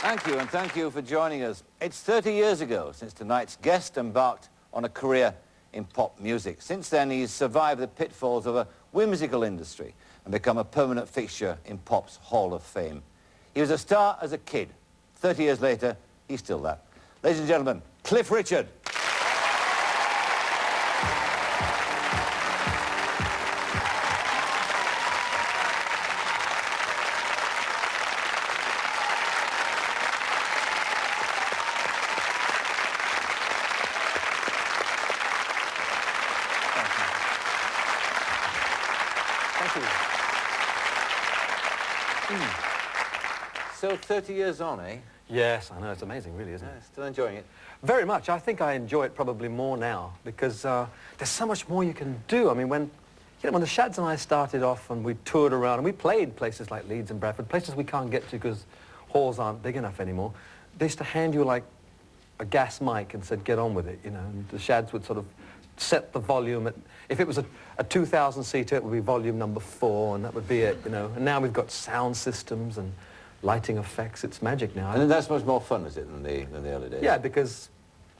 Thank you, and thank you for joining us. It's 30 years ago since tonight's guest embarked on a career in pop music. Since then, he's survived the pitfalls of a whimsical industry and become a permanent fixture in pop's Hall of Fame. He was a star as a kid. 30 years later, he's still that. Ladies and gentlemen, Cliff Richard. So 30 years on, eh? Yes, I know, it's amazing, really, isn't it? Still enjoying it? Very much. I think I enjoy it probably more now because there's so much more you can do. I mean, when the Shads and I started off and we toured around and we played places like Leeds and Bradford, places we can't get to because halls aren't big enough anymore, they used to hand you like a gas mic and said, get on with it, you know, and the Shads would sort of set the volume at, if it was a 2,000-seater, it would be volume number 4, and that would be it, you know. And now we've got sound systems and lighting effects. It's magic now. And that's much more fun, is it, than the early days? Yeah, because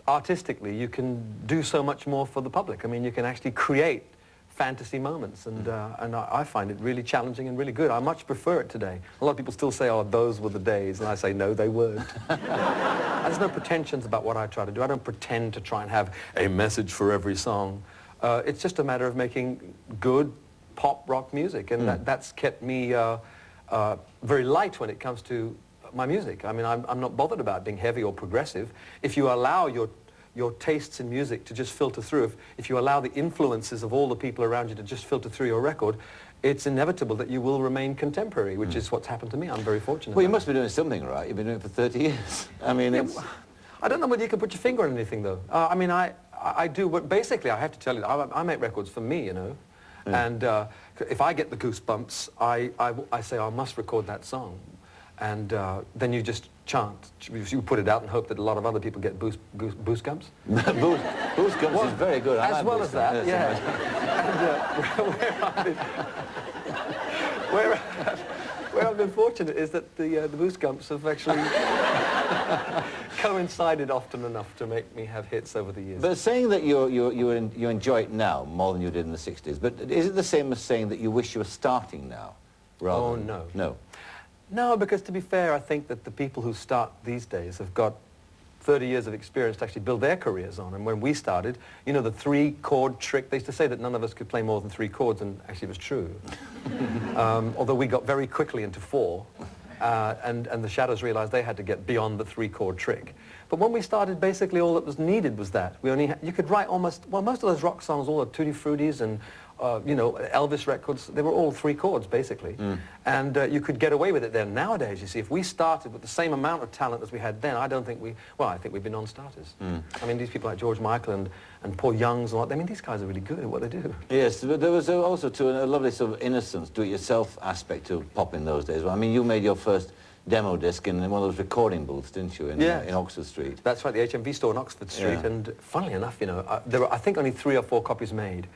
artistically you can do so much more for the public. I mean, you can actually create fantasy moments, and I find it really challenging and really good. I much prefer it today. A lot of people still say, oh, those were the days, and I say, no, they weren't. There's no pretensions about what I try to do. I don't pretend to try and have a message for every song. It's just a matter of making good pop rock music, and that's kept me very light when it comes to my music. I mean, I'm not bothered about being heavy or progressive. If you allow your tastes in music to just filter through, if you allow the influences of all the people around you to just filter through your record, it's inevitable that you will remain contemporary, which is what's happened to me. I'm very fortunate. Well, you must be doing something right. You've been doing it for 30 years. I mean, yeah, it's... I don't know whether you can put your finger on anything, though. I mean, I do, but basically, I have to tell you, I make records for me, you know. Yeah. And if I get the goosebumps, I say, I must record that song. And then you just chant. You put it out and hope that a lot of other people get boost gumps. Boost gumps is very good. As well as that, yeah. And where I've been fortunate is that the boost gumps have actually coincided often enough to make me have hits over the years. But saying that you enjoy it now more than you did in the 60s, but is it the same as saying that you wish you were starting now? Rather than... no. No. No, because to be fair, I think that the people who start these days have got 30 years of experience to actually build their careers on. And when we started, you know, the 3-chord trick, they used to say that none of us could play more than 3 chords, and actually it was true. Although we got very quickly into 4, and the Shadows realized they had to get beyond the 3-chord trick. But when we started, basically all that was needed was that. We only you could write almost, well, most of those rock songs, all the Tutti Fruttis and you know, Elvis records, they were all 3 chords, basically. And you could get away with it then. Nowadays, you see, if we started with the same amount of talent as we had then, I don't think I think we'd be non-starters. I mean, these people like George Michael and Paul Youngs and what, I mean, these guys are really good at what they do. Yes, but there was also, too, a lovely sort of innocence, do-it-yourself aspect to pop in those days. Well, I mean, you made your first demo disc in one of those recording booths, didn't you, in Oxford Street? That's right, the HMV store in Oxford Street. Yeah. And funnily enough, you know, there were, I think, only 3 or 4 copies made.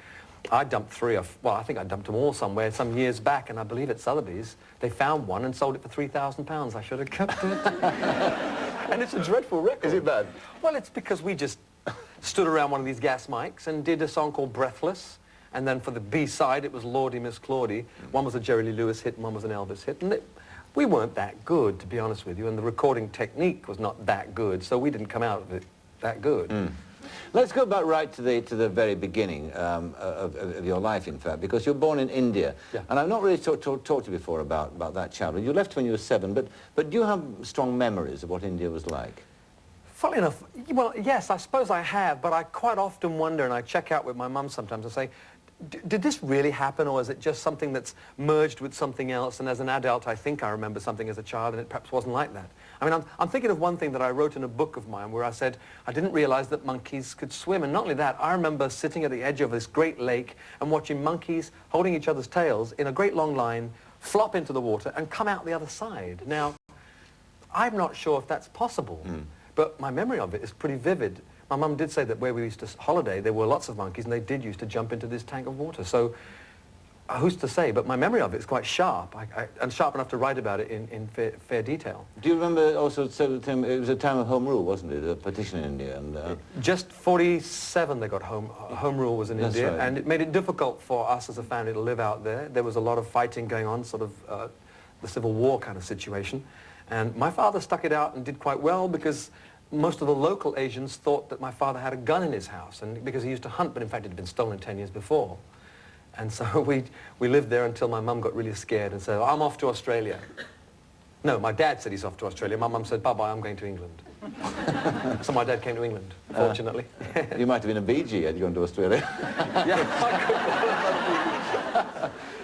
I dumped 3 or... Well, I think I dumped them all somewhere some years back, and I believe at Sotheby's, they found one and sold it for £3,000. I should have kept it. And it's a dreadful record. Is it bad? Well, it's because we just stood around one of these gas mics and did a song called Breathless, and then for the B-side, it was Lordy Miss Claudie. One was a Jerry Lee Lewis hit, and one was an Elvis hit. And we weren't that good, to be honest with you, and the recording technique was not that good, so we didn't come out of it that good. Let's go back right to the very beginning of your life, in fact, because you're born in India. Yeah. And I've not really talked to you before about that childhood. You left when you were 7, but do you have strong memories of what India was like? Funnily enough, well, yes, I suppose I have, but I quite often wonder, and I check out with my mum sometimes and say, did this really happen, or is it just something that's merged with something else, and as an adult I think I remember something as a child and it perhaps wasn't like that? I mean, I'm thinking of one thing that I wrote in a book of mine where I said I didn't realize that monkeys could swim, and not only that, I remember sitting at the edge of this great lake and watching monkeys holding each other's tails in a great long line flop into the water and come out the other side. Now, I'm not sure if that's possible, but my memory of it is pretty vivid. My mum did say that where we used to holiday, there were lots of monkeys, and they did used to jump into this tank of water. So who's to say, but my memory of it is quite sharp, and sharp enough to write about it in fair detail. Do you remember also, it was a time of Home Rule, wasn't it, a partition in India? And, Just 47 they got Home Rule was in That's India, right. and it made it difficult for us as a family to live out there. There was a lot of fighting going on, sort of the Civil War kind of situation. And my father stuck it out and did quite well because most of the local Asians thought that my father had a gun in his house, and because he used to hunt, but in fact it had been stolen 10 years before. And so we lived there until my mum got really scared and said, I'm off to Australia. No, my dad said he's off to Australia. My mum said, bye-bye, I'm going to England. So my dad came to England, fortunately. You might have been a Bee Gee had you gone to Australia.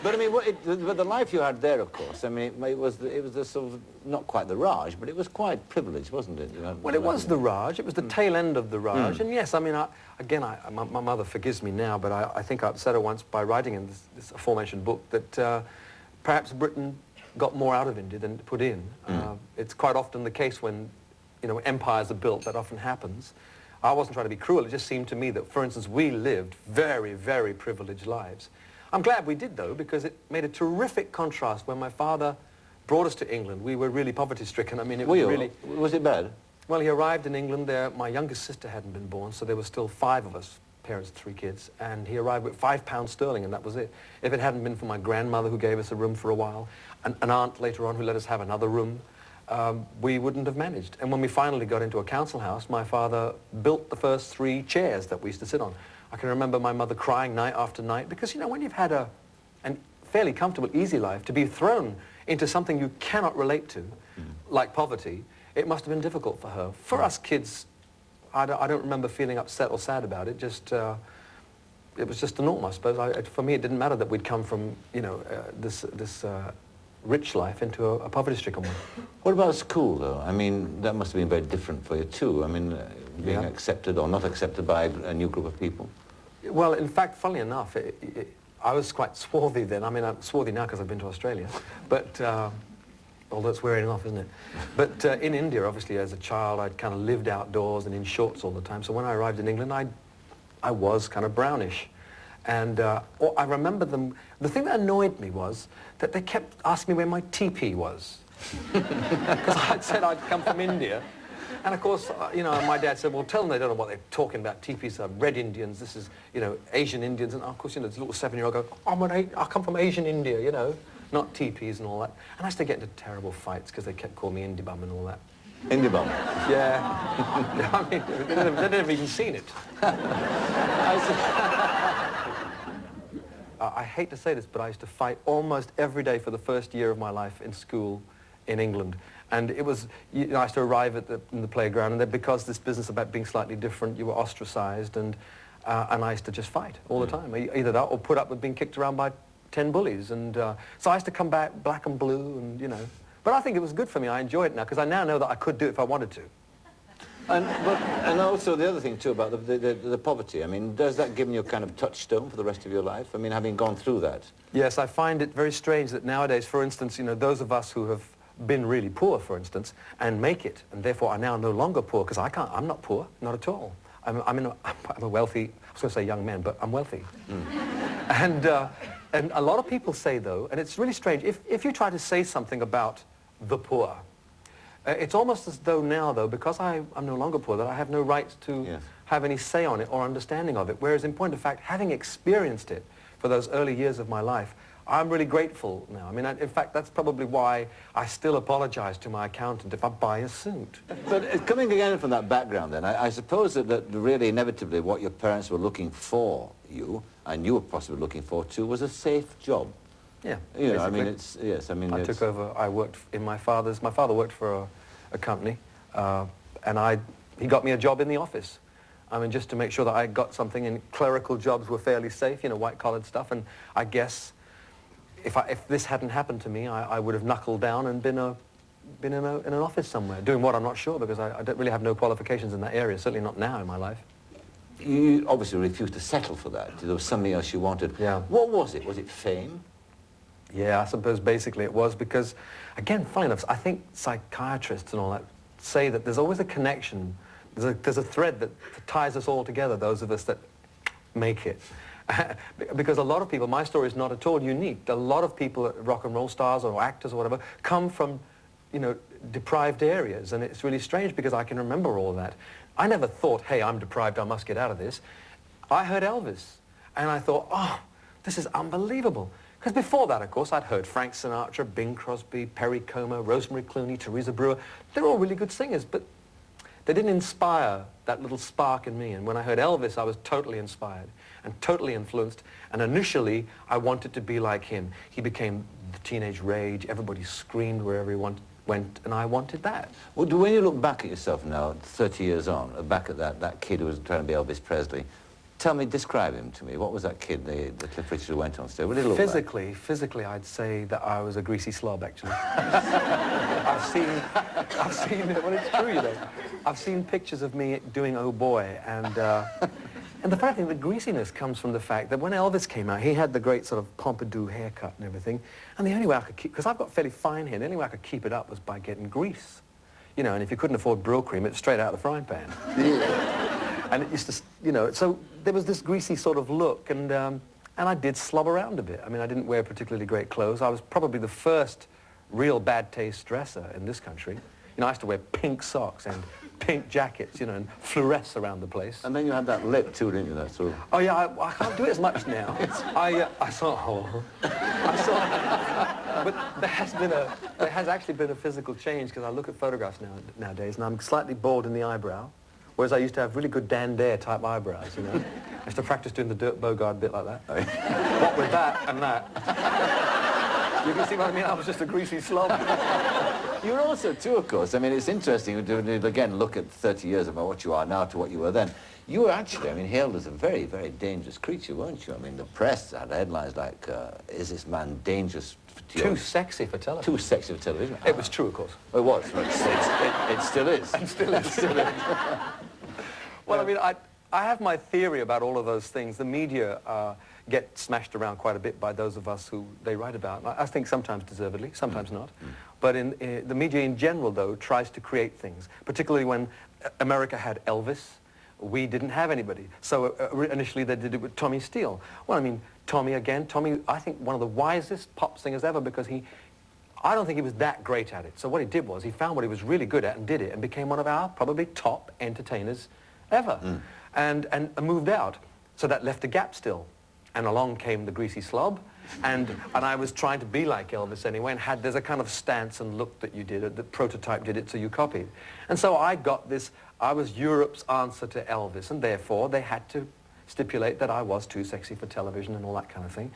But I mean, but the life you had there, of course, I mean, it was the sort of, not quite the Raj, but it was quite privileged, wasn't it? Well, it was the Raj. It was the tail end of the Raj. And yes, I mean, my mother forgives me now, but I think I upset her once by writing in this aforementioned book that perhaps Britain got more out of India than it put in. It's quite often the case when, you know, empires are built, that often happens. I wasn't trying to be cruel. It just seemed to me that, for instance, we lived very, very privileged lives. I'm glad we did, though, because it made a terrific contrast when my father brought us to England. We were really poverty-stricken. I mean, it was really... Was it bad? Well, he arrived in England there. My youngest sister hadn't been born, so there were still 5 of us, parents of 3 kids, and he arrived with £5 sterling, and that was it. If it hadn't been for my grandmother, who gave us a room for a while, an aunt later on who let us have another room, we wouldn't have managed. And when we finally got into a council house, my father built the first 3 chairs that we used to sit on. I can remember my mother crying night after night because, you know, when you've had a fairly comfortable, easy life, to be thrown into something you cannot relate to, like poverty, it must have been difficult for her. For us kids, I don't remember feeling upset or sad about it. Just it was just the norm, I suppose. For me, it didn't matter that we'd come from, you know, this rich life into a poverty-stricken one. What about school, though? I mean, that must have been very different for you, too. I mean, being accepted or not accepted by a new group of people. Well, in fact, funnily enough, I was quite swarthy then. I mean, I'm swarthy now because I've been to Australia. But, although it's wearing off, isn't it? But in India, obviously, as a child, I'd kind of lived outdoors and in shorts all the time. So when I arrived in England, I was kind of brownish. And I remember them, the thing that annoyed me was that they kept asking me where my teepee was. Because I'd said I'd come from India. And of course, you know, my dad said, well, tell them they don't know what they're talking about. Teepees are red Indians, this is, you know, Asian Indians. And of course, you know, this little 7-year-old go, I come from Asian India, you know, not teepees and all that. And I used to get into terrible fights because they kept calling me Indie bum and all that. Indie bum? Yeah. I mean, they'd never even seen it. I hate to say this, but I used to fight almost every day for the first year of my life in school in England. And it was, you know, I used to arrive in the playground, and then because this business about being slightly different, you were ostracized, and I used to just fight all the time. Either that or put up with being kicked around by 10 bullies. And so I used to come back black and blue, and, you know. But I think it was good for me. I enjoy it now, because I now know that I could do it if I wanted to. And also the other thing, too, about the poverty. I mean, does that give you a kind of touchstone for the rest of your life? I mean, having gone through that. Yes, I find it very strange that nowadays, for instance, you know, those of us who have been really poor, for instance, and make it, and therefore are now no longer poor, because I'm not poor, not at all. I'm a wealthy, I was going to say young man, but I'm wealthy. And a lot of people say, though, and it's really strange, if you try to say something about the poor, it's almost as though now, though, because I'm no longer poor, that I have no right to have any say on it or understanding of it. Whereas, in point of fact, having experienced it for those early years of my life, I'm really grateful now. I mean, in fact, that's probably why I still apologize to my accountant if I buy a suit. But coming again from that background, then, I suppose that really inevitably what your parents were looking for you, and you were possibly looking for too, was a safe job. Yeah, you know, I mean, I took over. I worked in my father worked for a company, and he got me a job in the office. I mean, just to make sure that I got something, and clerical jobs were fairly safe, you know, white-collared stuff. And I guess if this hadn't happened to me, I would have knuckled down and been in an office somewhere, doing what I'm not sure, because I don't really have no qualifications in that area, certainly not now in my life. You obviously refused to settle for that. There was something else you wanted. Yeah. What was it? Was it fame? Yeah, I suppose basically it was because, again, funny enough, I think psychiatrists and all that say that there's always a connection. There's a thread that ties us all together, those of us that make it. Because a lot of people, my story is not at all unique. A lot of people, rock and roll stars or actors or whatever, come from, you know, deprived areas. And it's really strange because I can remember all that. I never thought, hey, I'm deprived, I must get out of this. I heard Elvis, and I thought, oh, this is unbelievable. Because before that, of course, I'd heard Frank Sinatra, Bing Crosby, Perry Como, Rosemary Clooney, Teresa Brewer. They're all really good singers, but they didn't inspire that little spark in me. And when I heard Elvis, I was totally inspired and totally influenced. And initially, I wanted to be like him. He became the teenage rage. Everybody screamed wherever he went, and I wanted that. Well, when you look back at yourself now, 30 years on, back at that kid who was trying to be Elvis Presley, tell me, describe him to me. What was that kid, the Cliff Richard who went on stage? What did he look like? Physically, I'd say that I was a greasy slob, actually. I've seen, well, it's true, you know. I've seen pictures of me doing Oh Boy, and the fact that the greasiness comes from the fact that when Elvis came out, he had the great sort of pompadour haircut and everything, and the only way I could keep, because I've got fairly fine hair, the only way I could keep it up was by getting grease. You know, and if you couldn't afford Brill cream, it's straight out of the frying pan. And it used to, you know, so there was this greasy sort of look, and I did slob around a bit. I mean, I didn't wear particularly great clothes. I was probably the first real bad taste dresser in this country. You know, I used to wear pink socks and pink jackets, you know, and fluoresce around the place. And then you had that lip too, didn't you? That sort of... Oh yeah, I can't do it as much now. I saw, but there has actually been a physical change because I look at photographs nowadays, and I'm slightly bald in the eyebrow. Whereas I used to have really good Dan Dare type eyebrows, you know. I used to practice doing the Dirk Bogarde bit like that. What with that and that. You can see what I mean? I was just a greasy slob. You were also, too, of course. I mean, it's interesting to, again, look at 30 years about what you are now to what you were then. You were actually, I mean, hailed as a very, very dangerous creature, weren't you? I mean, the press had headlines like, is this man dangerous to you? Too sexy for television. Too sexy for television. It was true, of course. It was. It still is. It still is. It still is. Well, I mean, I have my theory about all of those things. The media get smashed around quite a bit by those of us who they write about. I think sometimes deservedly, sometimes not. But the media in general, though, tries to create things, particularly when America had Elvis. We didn't have anybody. So initially they did it with Tommy Steele. Well, I mean, Tommy, I think one of the wisest pop singers ever because I don't think he was that great at it. So what he did was he found what he was really good at and did it and became one of our probably top entertainers ever. And moved out. So that left a gap still. And along came the greasy slob. And I was trying to be like Elvis anyway, and there's a kind of stance and look that you did, the prototype did it, so you copied. And so I got this, I was Europe's answer to Elvis, and therefore they had to stipulate that I was too sexy for television and all that kind of thing.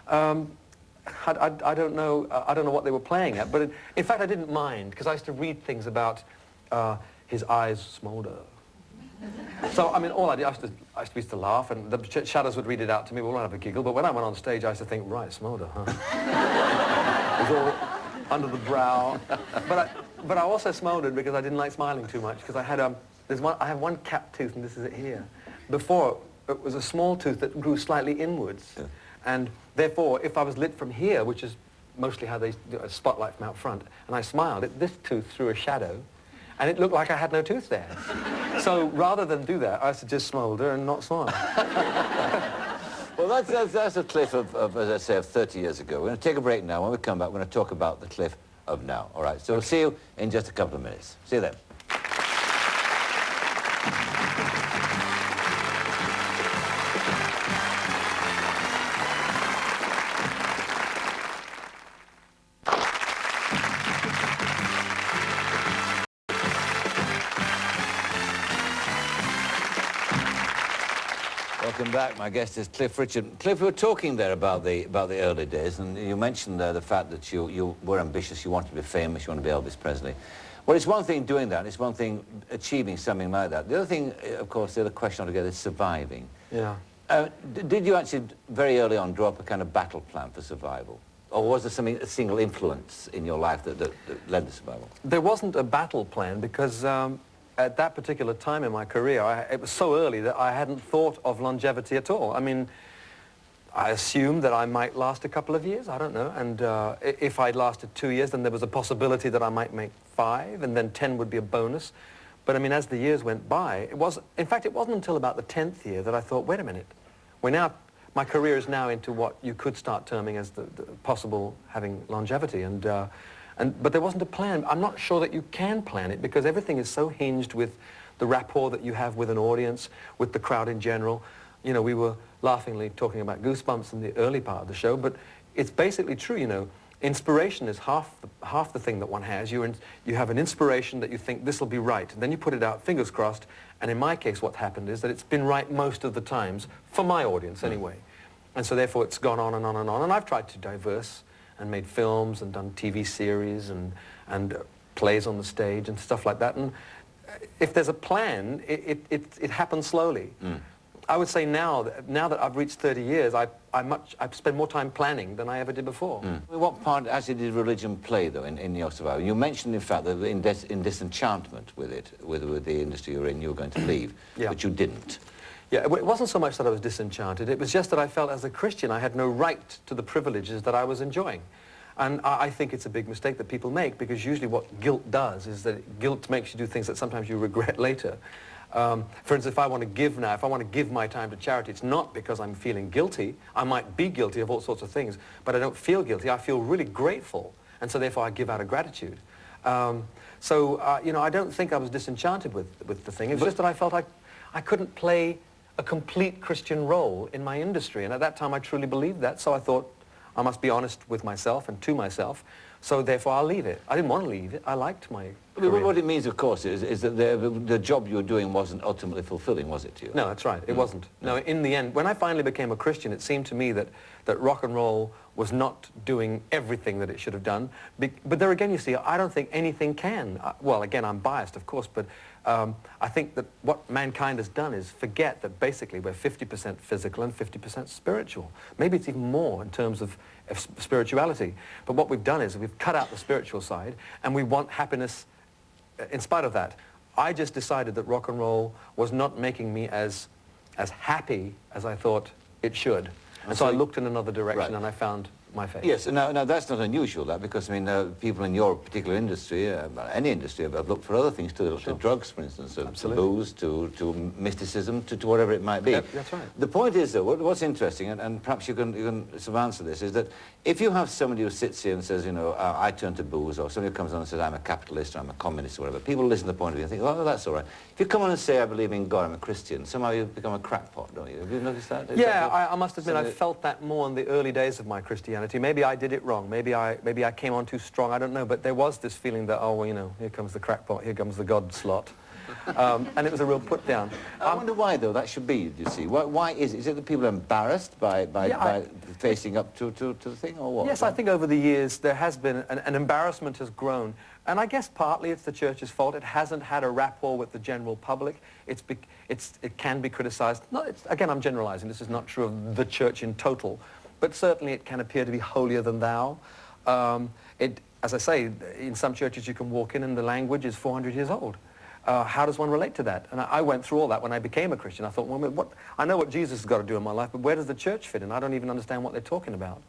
I don't know what they were playing at, but in fact I didn't mind, because I used to read things about his eyes smolder. So, I mean, all I did, I used to laugh, and the shadows would read it out to me, we'll have a giggle, but when I went on stage, I used to think, right, smolder, huh? It was all under the brow. But I also smoldered because I didn't like smiling too much, because I had, I have one cap tooth, and this is it here. Before, it was a small tooth that grew slightly inwards. Yeah. And therefore, if I was lit from here, which is mostly how they do a spotlight from out front, and I smiled, this tooth threw a shadow, and it looked like I had no tooth there. So rather than do that, I used to just smolder and not smile. Well, that's a Cliff of, as I say, of 30 years ago. We're going to take a break now. When we come back, we're going to talk about the Cliff of now. All right, so we'll see you in just a couple of minutes. See you then. Welcome back. My guest is Cliff Richard. Cliff, we were talking there about the early days, and you mentioned the fact that you were ambitious, you wanted to be famous, you wanted to be Elvis Presley. Well, it's one thing doing that, it's one thing achieving something like that. The other thing, of course, the other question altogether is surviving. Yeah. Did you actually, very early on, draw up a kind of battle plan for survival? Or was there a single influence in your life that led to survival? There wasn't a battle plan because at that particular time in my career, it was so early that I hadn't thought of longevity at all. I mean, I assumed that I might last a couple of years, I don't know, and if I'd lasted 2 years, then there was a possibility that I might make 5, and then 10 would be a bonus. But I mean, as the years went by, in fact, it wasn't until about the 10th year that I thought, wait a minute, we're now my career is now into what you could start terming as the possible having longevity. But there wasn't a plan. I'm not sure that you can plan it because everything is so hinged with the rapport that you have with an audience, with the crowd in general. You know, we were laughingly talking about Goosebumps in the early part of the show, but it's basically true, you know. Inspiration is half the thing that one has. You have an inspiration that you think this will be right, and then you put it out, fingers crossed, and in my case what happened is that it's been right most of the times, for my audience anyway. And so therefore it's gone on and on and on, and I've tried to diverse and made films and done TV series and plays on the stage and stuff like that. And if there's a plan, it happens slowly. I would say now that I've reached 30 years, I spend more time planning than I ever did before. What part actually did religion play, though, in your survival? You mentioned, in fact, that in disenchantment with it, with the industry you're in, you were going to leave, but you didn't. Yeah, it wasn't so much that I was disenchanted. It was just that I felt as a Christian I had no right to the privileges that I was enjoying. And I think it's a big mistake that people make, because usually what guilt does is that guilt makes you do things that sometimes you regret later. For instance, if I want to give now, if I want to give my time to charity, it's not because I'm feeling guilty. I might be guilty of all sorts of things, but I don't feel guilty. I feel really grateful, and so therefore I give out of gratitude. You know, I don't think I was disenchanted with the thing. It's just that I felt I couldn't play a complete Christian role in my industry, and at that time I truly believed that, so I thought I must be honest with myself and to myself, so therefore I'll leave it. I didn't want to leave it. I liked my career. What it means, of course, is that the job you were doing wasn't ultimately fulfilling, was it, to you? No, that's right. It wasn't. No, in the end, when I finally became a Christian, it seemed to me that rock and roll was not doing everything that it should have done. But there again, you see, I don't think anything can. Well, again, I'm biased, of course, but I think that what mankind has done is forget that basically we're 50% physical and 50% spiritual. Maybe it's even more in terms of spirituality. But what we've done is we've cut out the spiritual side, and we want happiness in spite of that. I just decided that rock and roll was not making me as happy as I thought it should. And so I looked in another direction, and I found my faith. Yes, now that's not unusual, that, because, I mean, people in your particular industry, any industry, have looked for other things too, to drugs, for instance, to booze, to mysticism, to whatever it might be. Yep, that's right. The point is, though, what's interesting, and perhaps you can sort of answer this, is that if you have somebody who sits here and says, you know, I turn to booze, or somebody who comes on and says, I'm a capitalist, or I'm a communist, or whatever, people listen to the point of view and think, oh, that's all right. If you come on and say, I believe in God, I'm a Christian, somehow you become a crackpot, don't you? Have you noticed that? Yeah, I must admit, I felt that more in the early days of my Christianity. Maybe I did it wrong. Maybe I came on too strong. I don't know. But there was this feeling that, oh, well, you know, here comes the crackpot, here comes the God slot. And it was a real put down. I wonder why, though, that should be, you see. Why is it? Is it that people are embarrassed by facing up to the thing, or what? Yes, I think over the years there has been, an embarrassment has grown. And I guess partly it's the church's fault. It hasn't had a rapport with the general public. It can be criticized. Again, I'm generalizing. This is not true of the church in total. But certainly it can appear to be holier than thou. As I say, in some churches you can walk in and the language is 400 years old. How does one relate to that? And I went through all that when I became a Christian. I thought, well, I know what Jesus has got to do in my life, but where does the church fit in? I don't even understand what they're talking about.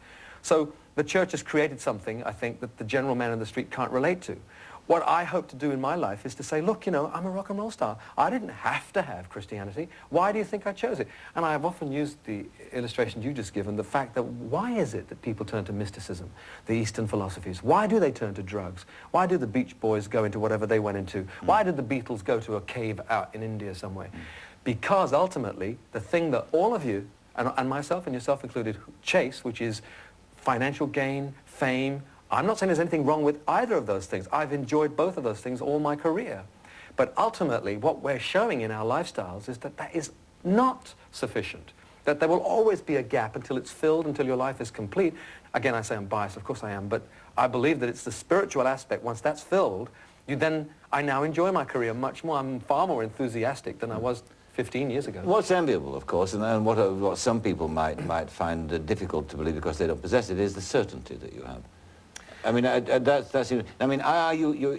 So the church has created something, I think, that the general man in the street can't relate to. What I hope to do in my life is to say, look, you know, I'm a rock and roll star. I didn't have to have Christianity. Why do you think I chose it? And I have often used the illustration you just given, the fact that why is it that people turn to mysticism, the Eastern philosophies? Why do they turn to drugs? Why do the Beach Boys go into whatever they went into? Why did the Beatles go to a cave out in India somewhere? Because ultimately, the thing that all of you, and myself and yourself included, chase, which is financial gain, fame. I'm not saying there's anything wrong with either of those things. I've enjoyed both of those things all my career. But ultimately, what we're showing in our lifestyles is that that is not sufficient, that there will always be a gap until it's filled, until your life is complete. Again, I say I'm biased, of course I am, but I believe that it's the spiritual aspect. Once that's filled, I now enjoy my career much more. I'm far more enthusiastic than I was 15 years ago. What's enviable, of course, and what some people might find difficult to believe because they don't possess it, is the certainty that you have. I mean, I mean,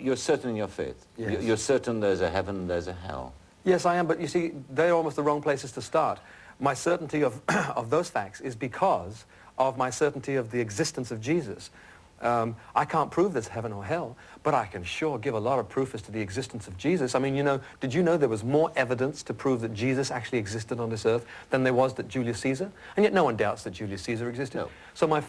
you're certain in your faith? Yes. You're certain there's a heaven, there's a hell? Yes, I am, but you see, they're almost the wrong places to start. My certainty of those facts is because of my certainty of the existence of Jesus. I can't prove there's heaven or hell, but I can sure give a lot of proof as to the existence of Jesus. I mean, you know, did you know there was more evidence to prove that Jesus actually existed on this earth than there was that Julius Caesar? And yet no one doubts that Julius Caesar existed. No. So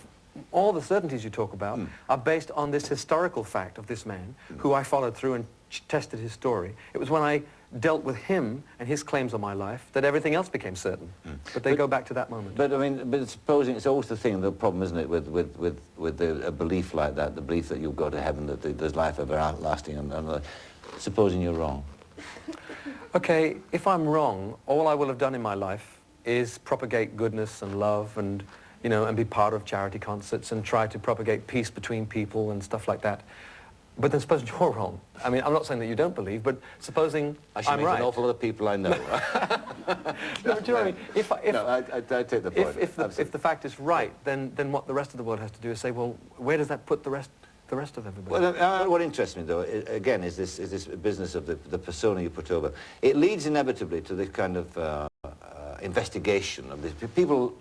all the certainties you talk about are based on this historical fact of this man who I followed through and tested his story. It was when I dealt with him and his claims on my life that everything else became certain. But they go back to that moment. But I mean, but supposing it's always the thing, the problem, isn't it, with a belief like that, the belief that you'll go to heaven, that there's life everlasting, and supposing you're wrong. Okay, if I'm wrong, all I will have done in my life is propagate goodness and love and, you know, and be part of charity concerts and try to propagate peace between people and stuff like that. But then suppose you're wrong. I mean, I'm not saying that you don't believe, but supposing I'm right. An awful lot of people I know. No, do you know what I mean? I take the point. If the fact is right, then what the rest of the world has to do is say, well, where does that put the rest of everybody? Well, what interests me, though, again, is this business of the persona you put over. It leads inevitably to this kind of investigation of this. People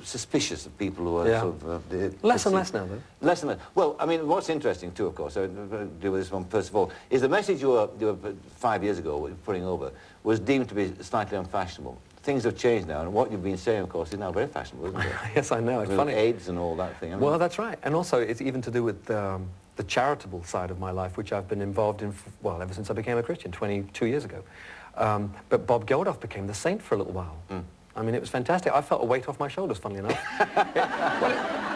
suspicious of people who are sort of... less and less now, though. Less and less. Well, I mean, what's interesting, too, of course, I'll deal with this one first of all, is the message you were 5 years ago putting over was deemed to be slightly unfashionable. Things have changed now, and what you've been saying, of course, is now very fashionable, isn't it? Yes, I know. It's funny. AIDS and all that thing. I mean, well, that's right. And also, it's even to do with the charitable side of my life, which I've been involved in, well, ever since I became a Christian, 22 years ago. But Bob Geldof became the saint for a little while. I mean, it was fantastic. I felt a weight off my shoulders, funnily enough.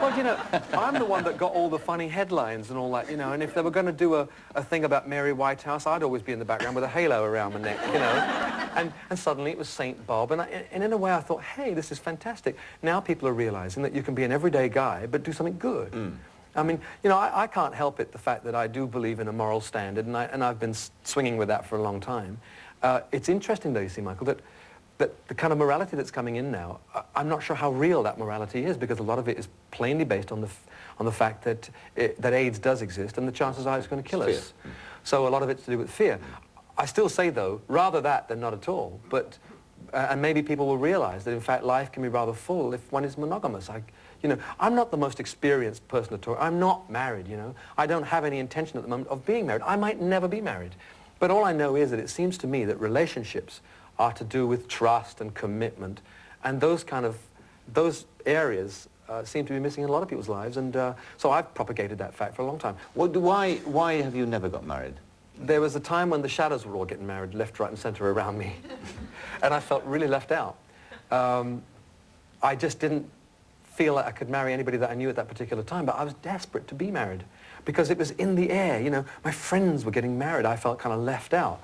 Well, you know, I'm the one that got all the funny headlines and all that, you know, and if they were going to do a thing about Mary Whitehouse, I'd always be in the background with a halo around my neck, you know. And suddenly it was Saint Bob, and in a way I thought, hey, this is fantastic. Now people are realizing that you can be an everyday guy, but do something good. I mean, you know, I can't help it, the fact that I do believe in a moral standard, and I've been swinging with that for a long time. It's interesting, though, you see, Michael, that the kind of morality that's coming in now, I'm not sure how real that morality is, because a lot of it is plainly based on the fact that that AIDS does exist, and the chances are it's going to kill us. So a lot of it's to do with fear. I still say, though, rather that than not at all. But and maybe people will realize that in fact life can be rather full if one is monogamous. You know, I'm not the most experienced person at all. I'm not married. You know, I don't have any intention at the moment of being married. I might never be married. But all I know is that it seems to me that relationships are to do with trust and commitment, and those areas seem to be missing in a lot of people's lives, and so I've propagated that fact for a long time. Well, why have you never got married? There was a time when the shadows were all getting married, left, right, and centre around me, and I felt really left out. I just didn't feel like I could marry anybody that I knew at that particular time, but I was desperate to be married, because it was in the air, you know. My friends were getting married. I felt kind of left out.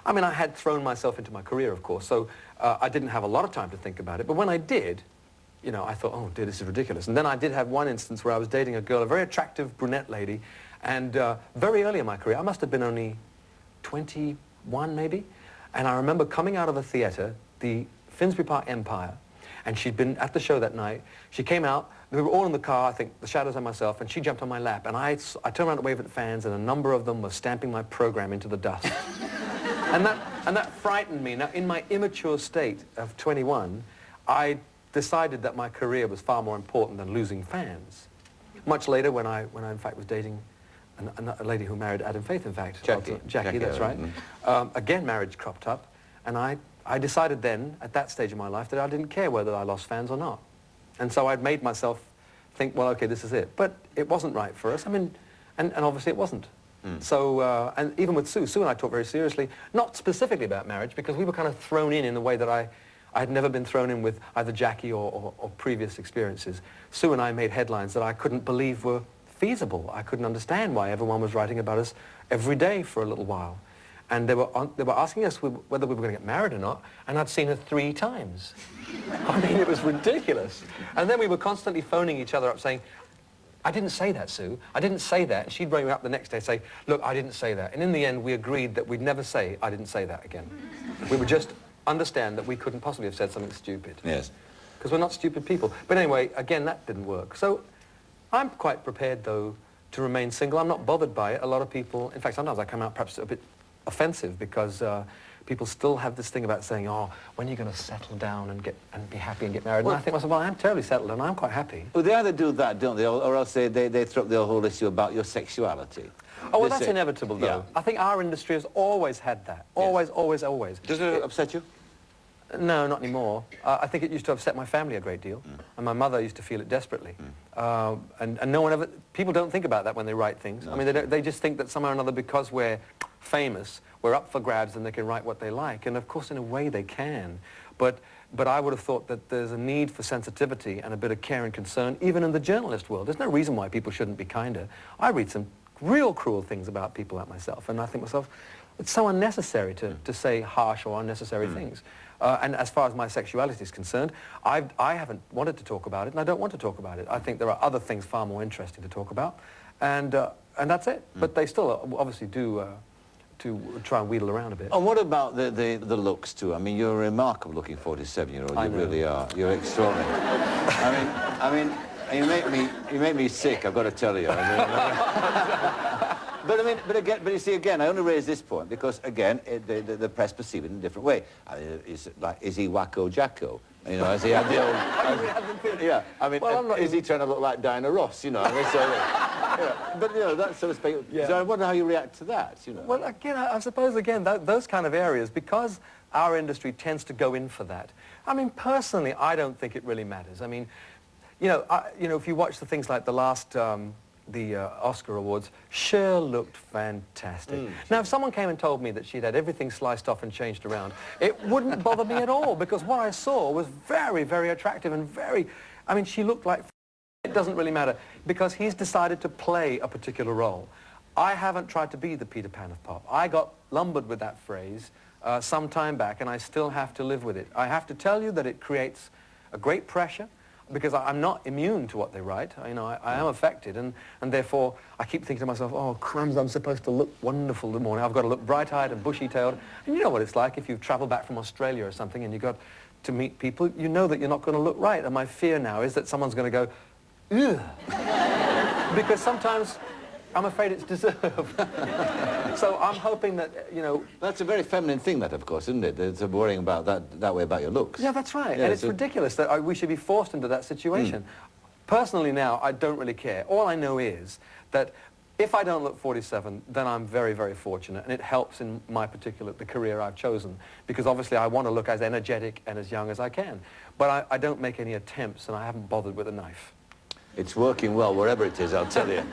I mean, I had thrown myself into my career, of course, so I didn't have a lot of time to think about it. But when I did, you know, I thought, oh, dear, this is ridiculous. And then I did have one instance where I was dating a girl, a very attractive brunette lady, and very early in my career, I must have been only 21, maybe, and I remember coming out of a theatre, the Finsbury Park Empire, and she'd been at the show that night. She came out, we were all in the car, I think, the Shadows and myself, and she jumped on my lap, and I turned around to wave at the fans, and a number of them were stamping my program into the dust. And that frightened me. Now, in my immature state of 21, I decided that my career was far more important than losing fans. Much later, when I in fact was dating a lady who married Adam Faith, in fact. Jackie, that's right. Again, marriage cropped up, and I decided then, at that stage of my life, that I didn't care whether I lost fans or not. And so I'd made myself think, well, okay, this is it. But it wasn't right for us. I mean, and obviously it wasn't. So, and even with Sue and I talked very seriously, not specifically about marriage, because we were kind of thrown in the way that I had never been thrown in with either Jackie or previous experiences. Sue and I made headlines that I couldn't believe were feasible. I couldn't understand why everyone was writing about us every day for a little while. And they were asking us whether we were going to get married or not, and I'd seen her 3 times. I mean, it was ridiculous. And then we were constantly phoning each other up saying, I didn't say that, Sue. I didn't say that. And she'd bring me up the next day and say, look, I didn't say that. And in the end, we agreed that we'd never say, I didn't say that again. We would just understand that we couldn't possibly have said something stupid. Yes. Because we're not stupid people. But anyway, again, that didn't work. So I'm quite prepared, though, to remain single. I'm not bothered by it. A lot of people, in fact, sometimes I come out perhaps a bit offensive, because people still have this thing about saying, oh, when are you going to settle down and be happy and get married? Well, and I think myself, well, I'm terribly settled and I'm quite happy. Well, they either do that, don't they, or else they throw up the whole issue about your sexuality. Oh, well, that's inevitable, though. Yeah. I think our industry has always had that. Always, yes. Always, always. Does it upset you? No, not anymore. I think it used to upset my family a great deal, and my mother used to feel it desperately. And no one ever... People don't think about that when they write things. No. I mean, they just think that somehow or another, because we're famous, we're up for grabs and they can write what they like. And, of course, in a way, they can. But I would have thought that there's a need for sensitivity and a bit of care and concern, even in the journalist world. There's no reason why people shouldn't be kinder. I read some real cruel things about people like myself, and I think to myself, it's so unnecessary to say harsh or unnecessary things. And as far as my sexuality is concerned, I haven't wanted to talk about it, and I don't want to talk about it. I think there are other things far more interesting to talk about, and that's it. But they still obviously do to try and wheedle around a bit. And what about the looks too? I mean, you're a remarkable looking 47-year-old. You really are. You're extraordinary. I mean, you make me sick. I've got to tell you. But you see, again, I only raise this point because, again, the press perceive it in a different way. I mean, is he Wacko Jacko? You know, is he had the old... yeah, I mean, well, is he trying to look like Diana Ross, you know? I mean, so, yeah. But, you know, that sort of space... Yeah. So I wonder how you react to that, you know? Well, again, I suppose, again, those kind of areas, because our industry tends to go in for that. I mean, personally, I don't think it really matters. I mean, you know, if you watch the things like the last... the Oscar Awards, Cher looked fantastic. Now, if someone came and told me that she'd had everything sliced off and changed around, it wouldn't bother me at all, because what I saw was very, very attractive and very... I mean, she looked like... It doesn't really matter, because he's decided to play a particular role. I haven't tried to be the Peter Pan of pop. I got lumbered with that phrase some time back, and I still have to live with it. I have to tell you that it creates a great pressure, because I'm not immune to what they write. You know, I am affected, and therefore I keep thinking to myself, oh, crumbs, I'm supposed to look wonderful in the morning. I've got to look bright-eyed and bushy-tailed. And you know what it's like if you've travelled back from Australia or something and you've got to meet people, you know that you're not going to look right. And my fear now is that someone's going to go, ugh. Because sometimes I'm afraid it's deserved. So I'm hoping that, you know... That's a very feminine thing, that, of course, isn't it? It's worrying about that way about your looks. Yeah, that's right. Yeah, and it's ridiculous that we should be forced into that situation. Personally now, I don't really care. All I know is that if I don't look 47, then I'm very, very fortunate, and it helps in the career I've chosen, because obviously I want to look as energetic and as young as I can. But I don't make any attempts, and I haven't bothered with a knife. It's working well, wherever it is, I'll tell you.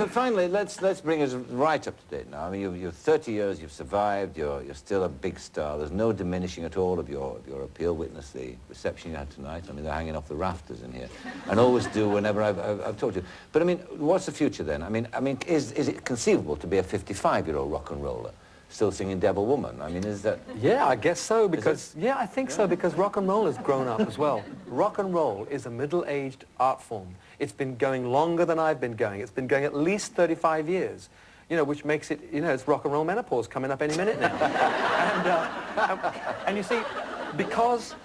Finally, let's bring us right up to date now. I mean, you're 30 years, you've survived, you're still a big star. There's no diminishing at all of your appeal. Witness the reception you had tonight. I mean, they're hanging off the rafters in here, and always do whenever I've told you. But I mean, what's the future then? I mean, is it conceivable to be a 55-year-old rock and roller still singing Devil Woman? I mean, is that... Yeah, I guess so, because... Yeah, I think so, because rock and roll has grown up as well. Rock and roll is a middle-aged art form. It's been going longer than I've been going. It's been going at least 35 years, you know, which makes it, you know, it's rock and roll menopause coming up any minute now. And you see, because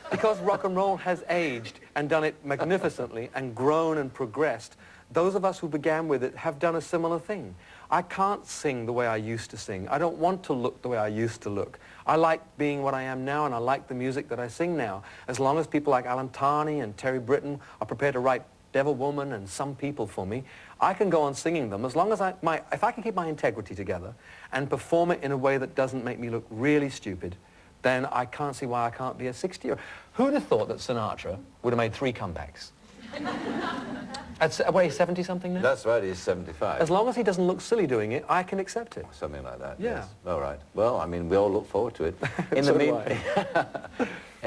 rock and roll has aged and done it magnificently and grown and progressed, those of us who began with it have done a similar thing. I can't sing the way I used to sing. I don't want to look the way I used to look. I like being what I am now, and I like the music that I sing now. As long as people like Alan Tarney and Terry Britton are prepared to write Devil Woman and Some People for me, I can go on singing them as long as if I can keep my integrity together and perform it in a way that doesn't make me look really stupid, then I can't see why I can't be a 60-year-old. Who'd have thought that Sinatra would have made 3 comebacks? What, he's 70-something now? That's right, he's 75. As long as he doesn't look silly doing it, I can accept it. Something like that, yeah. Yes. All right. Well, I mean, we all look forward to it. In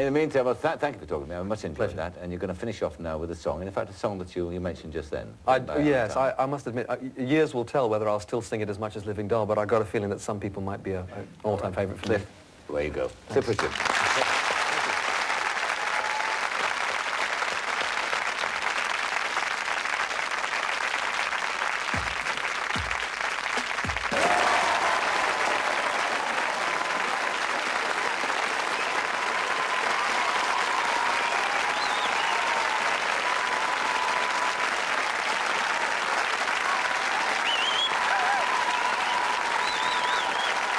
the meantime, well, thank you for talking to me. I much enjoyed that. And you're going to finish off now with a song. In fact, a song that you mentioned just then. Yes, I must admit, years will tell whether I'll still sing it as much as Living Doll, but I got a feeling that Some People might be an all-time favourite for me. There you go. Super.